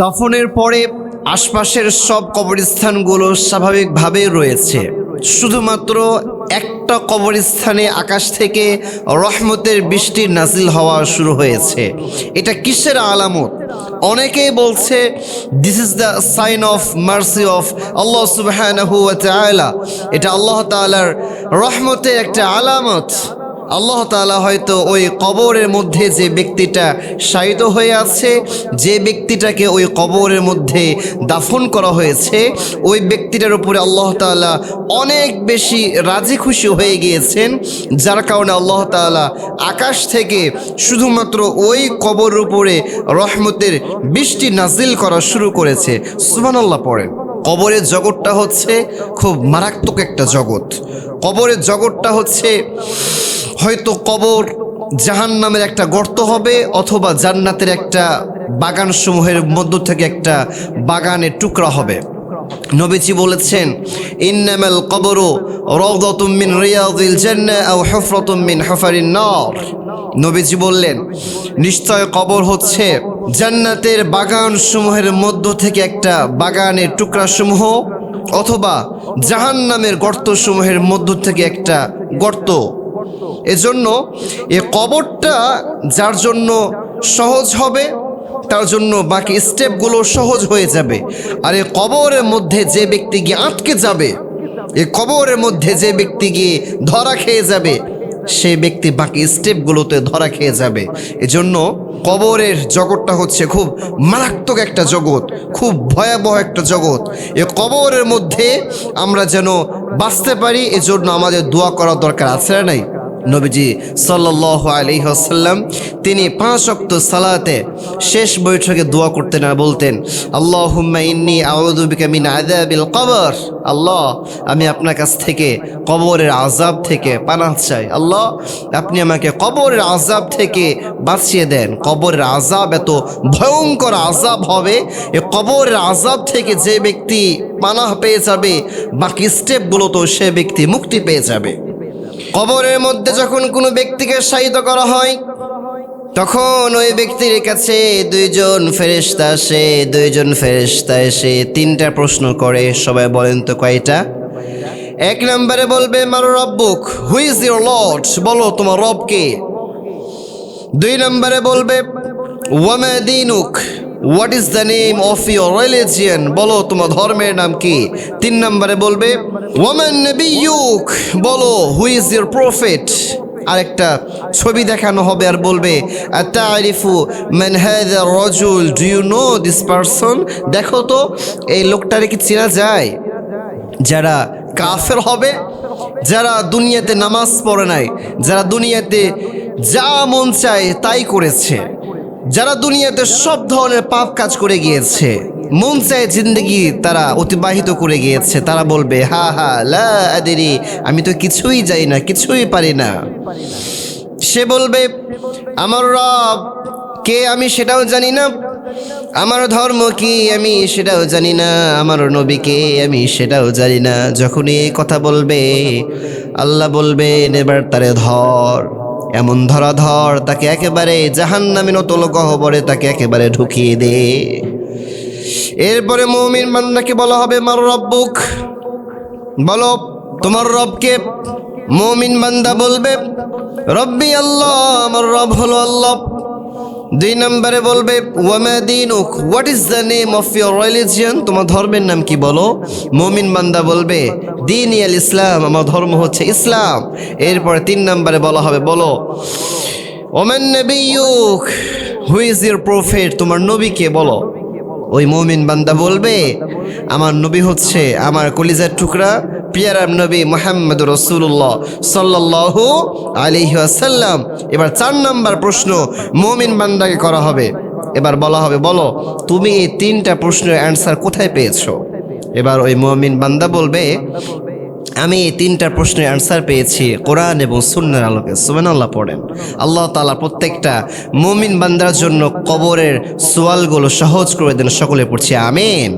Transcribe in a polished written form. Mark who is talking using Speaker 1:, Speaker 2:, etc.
Speaker 1: দাফনের পরে আশপাশের সব কবরস্থানগুলো স্বাভাবিকভাবে রয়েছে, শুধুমাত্র একটা কবরস্থানে আকাশ থেকে রহমতের বৃষ্টি নাজিল হওয়া শুরু হয়েছে। এটা কিসের আলামত? অনেকেই বলছে this is the sign of mercy of Allah সুবহানাহু ওয়া তাআলা। এটা আল্লাহ তাআলার রহমতের একটা আলামত। আল্লাহ তাআলা হয়তো ওই কবরের মধ্যে যে ব্যক্তিটা শায়িত হয়ে আছে, যে ব্যক্তিটাকে ওই কবরের মধ্যে দাফন করা হয়েছে, ওই ব্যক্তিটার উপরে আল্লাহ তাআলা অনেক বেশি রাজি খুশি হয়ে গিয়েছেন, যার কারণে আল্লাহ তাআলা আকাশ থেকে শুধুমাত্র ওই কবরের উপরে রহমতের বৃষ্টি নাজিল করা শুরু করেছে। সুবহানাল্লাহ পড়েন। কবরের জগৎটা হচ্ছে খুব মারাত্মক একটা জগৎ। কবরের জগৎটা হচ্ছে হয়তো কবর জাহান্নামের একটা গর্ত হবে, অথবা জান্নাতের একটা বাগান সমূহের মধ্য থেকে একটা বাগানের টুকরা হবে। নবীজি বলেছেন, ইন্নামাল কবরু রাওদাতুম মিন রিয়াদিল জান্নাহ আও হুফরাতুম মিন হুফারিন নার। নবীজি বললেন, নিশ্চয় কবর হচ্ছে জান্নাতের বাগান সমূহের মধ্য থেকে একটা বাগানের টুকরা সমূহ, অথবা জাহান্নামের গর্ত সমূহের মধ্য থেকে একটা গর্ত। এজন্য এ কবরটা যার জন্য সহজ হবে, তার জন্য বাকি স্টেপগুলো সহজ হয়ে যাবে। আর এই কবরের মধ্যে যে ব্যক্তি গিয়ে আটকে যাবে, এই কবরের মধ্যে যে ব্যক্তি গিয়ে ধরা খেয়ে যাবে, সে ব্যক্তি বাকি স্টেপগুলোতে ধরা খেয়ে যাবে। এজন্য কবরের জগৎটা হচ্ছে খুব মারাত্মক একটা জগৎ, খুব ভয়াবহ একটা জগৎ। এ কবরের মধ্যে আমরা যেন বাঁচতে পারি, এজন্য আমাদের দোয়া করার দরকার আছে না নাই? নবীজি সাল্লাল্লাহু আলাইহি ওয়াসাল্লাম তিনি 5 ওয়াক্ত সালাতে শেষ বৈঠকে দোয়া করতেন আর বলতেন, আল্লাহুম্মা ইন্নী আউযু বিকা মিন আযাবিল কবর। আল্লাহ, আমি আপনার কাছ থেকে কবরের আযাব থেকে পানাহ চাই। আল্লাহ, আপনি আমাকে কবরের আযাব থেকে বাঁচিয়ে দেন। কবরের আযাব এত ভয়ঙ্কর আযাব হবে, এই কবরের আযাব থেকে যে ব্যক্তি পানাহ পেয়ে যাবে, বাকি স্টেপগুলো তো সে ব্যক্তি মুক্তি পেয়ে যাবে। কবরের মধ্যে যখন কোনো ব্যক্তিকে শায়িত করা হয়, তখন ওই ব্যক্তির কাছে দুইজন ফেরেশতা এসে 3টা প্রশ্ন করে। সবাই বলেন তো কয়টা? 1 নম্বরে বলবে, মান রব্বুক, হু ইজ ইউর লর্ড, বলো তোমার রব কে। 2 নম্বরে বলবে, ওয়ামা দীনুক, what is the name of your religion, বলো তোমার ধর্মের নাম কি। 3 নম্বরে বলবে, ওয়ামান নবিয়ুক, বলো হু ইজ ইউর প্রফেট। আরেকটা ছবি দেখানো হবে আর বলবে, আতারিফু মান হাযা রাজুল, do you know this person, দেখো তো এই লোকটারে কি চেনা যায়? যারা কাফের হবে, যারা দুনিয়াতে নামাজ পড়ে নাই, যারা দুনিয়াতে যা মন চায় তাই করেছে, যারা দুনিয়াতে সব ধরনের পাপ কাজ করে গিয়েছে, মন চায় জিন্দগি তারা অতিবাহিত করে গিয়েছে, তারা বলবে, হা হা লা আদরি, আমি তো কিছুই জানি না, কিছুই পারি না। সে বলবে, আমার রব কে আমি সেটাও জানি না, আমার ধর্ম কি আমি সেটাও জানি না, আমার নবী কে আমি সেটাও জানি না। যখন এই কথা বলবে, আল্লাহ বলবেন, এবার তারে ধর, এমন ধর তাকে একেবারে জাহান্নামে নতল গহ্বরে তাকে একেবারে ঢুকিয়ে দে। এরপরে মুমিন বান্দাকে বলা হবে, মার রব্বুক, বলো তোমার রবকে। মুমিন বান্দা বলবে, রব্বি আল্লাহ, আমার রব হলো আল্লাহ। 2 নম্বরে বলবে, ওয়ামা দীনুক, what is the name of your religion, তোমার ধর্মের নাম কি বলো। মুমিন বান্দা বলবে, দীনি আল ইসলাম, আমার ধর্ম হচ্ছে ইসলাম। এরপরে 3 নম্বরে বলা হবে, বলো ওমান নবিয়ুক, হু ইজ ইউর প্রফেট, তোমার নবী কে বলো। ওই মুমিন বান্দা বলবে, আমার নবী হচ্ছে আমার কলিজার টুকরা পিয়ারা নবী মুহাম্মদুর রাসূলুল্লাহ সাল্লাল্লাহু আলাইহি ওয়াসাল্লাম। এবার 4 নম্বর প্রশ্ন মুমিন বান্দাকে করা হবে। এবার বলা হবে, বলো তুমি এই 3টা প্রশ্নের অ্যান্সার কোথায় পেয়েছো। এবার ওই মুমিন বান্দা বলবে, আমি এই 3টা প্রশ্নের অ্যান্সার পেয়েছি কোরআন এবং সুন্নাহর আলোকে। সুবহানাল্লাহ পড়েন। আল্লাহ তাআলা প্রত্যেকটা মুমিন বান্দার জন্য কবরের সওয়ালগুলো সহজ করে দেন। সকলে পড়ছি আমিন।